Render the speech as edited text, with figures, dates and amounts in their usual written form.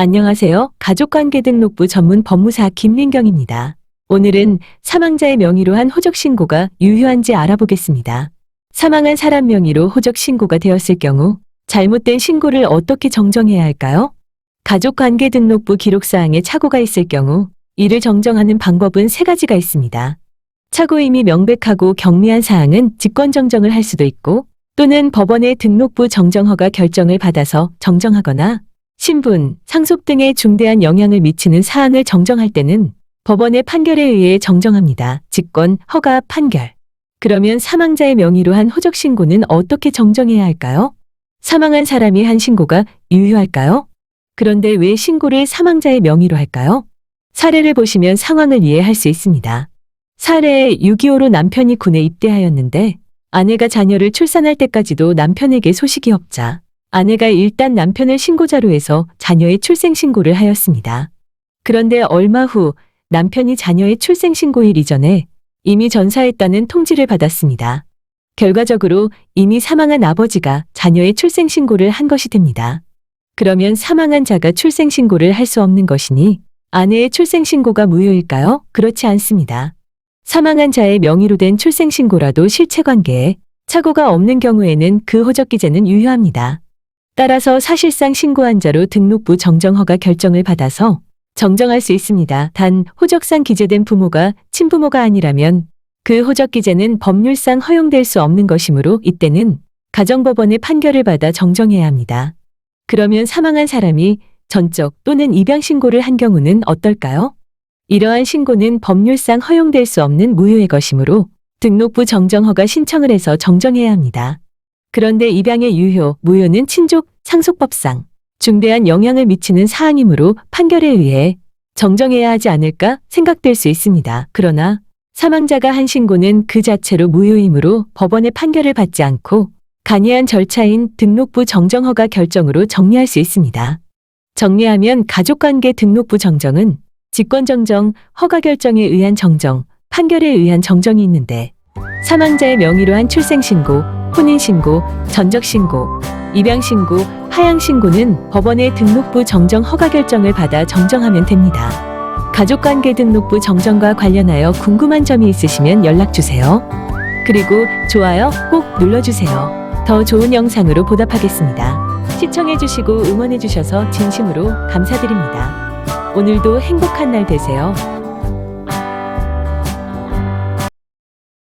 안녕하세요. 가족관계등록부 전문 법무사 김민경입니다. 오늘은 사망자의 명의로 한 호적신고가 유효한지 알아보겠습니다. 사망한 사람 명의로 호적신고가 되었을 경우 잘못된 신고를 어떻게 정정해야 할까요? 가족관계등록부 기록사항에 착오가 있을 경우 이를 정정하는 방법은 세 가지가 있습니다. 착오임이 명백하고 경미한 사항은 직권정정을 할 수도 있고 또는 법원의 등록부 정정허가 결정을 받아서 정정하거나 신분, 상속 등에 중대한 영향을 미치는 사안을 정정할 때는 법원의 판결에 의해 정정합니다. 직권, 허가, 판결. 그러면 사망자의 명의로 한 호적신고는 어떻게 정정해야 할까요? 사망한 사람이 한 신고가 유효할까요? 그런데 왜 신고를 사망자의 명의로 할까요? 사례를 보시면 상황을 이해할 수 있습니다. 사례에 6.25로 남편이 군에 입대하였는데 아내가 자녀를 출산할 때까지도 남편에게 소식이 없자 아내가 일단 남편을 신고자로 해서 자녀의 출생신고를 하였습니다. 그런데 얼마 후 남편이 자녀의 출생신고일 이전에 이미 전사했다는 통지를 받았습니다. 결과적으로 이미 사망한 아버지가 자녀의 출생신고를 한 것이 됩니다. 그러면 사망한 자가 출생신고를 할 수 없는 것이니 아내의 출생신고가 무효일까요? 그렇지 않습니다. 사망한 자의 명의로 된 출생신고라도 실체관계에 착오가 없는 경우에는 그 호적기재는 유효합니다. 따라서 사실상 신고한 자로 등록부 정정허가 결정을 받아서 정정할 수 있습니다. 단 호적상 기재된 부모가 친부모가 아니라면 그 호적기재는 법률상 허용될 수 없는 것이므로 이때는 가정법원의 판결을 받아 정정해야 합니다. 그러면 사망한 사람이 전적 또는 입양신고를 한 경우는 어떨까요? 이러한 신고는 법률상 허용될 수 없는 무효의 것이므로 등록부 정정허가 신청을 해서 정정해야 합니다. 그런데 입양의 유효, 무효는 친족, 상속법상 중대한 영향을 미치는 사항이므로 판결에 의해 정정해야 하지 않을까 생각될 수 있습니다. 그러나 사망자가 한 신고는 그 자체로 무효이므로 법원의 판결을 받지 않고 간이한 절차인 등록부 정정허가 결정으로 정리할 수 있습니다. 정리하면 가족관계 등록부 정정은 직권정정, 허가결정에 의한 정정, 판결에 의한 정정이 있는데 사망자의 명의로 한 출생신고, 혼인신고, 전적신고, 입양신고, 하양신고는 법원의 등록부 정정 허가결정을 받아 정정하면 됩니다. 가족관계 등록부 정정과 관련하여 궁금한 점이 있으시면 연락주세요. 그리고 좋아요 꼭 눌러주세요. 더 좋은 영상으로 보답하겠습니다. 시청해주시고 응원해주셔서 진심으로 감사드립니다. 오늘도 행복한 날 되세요.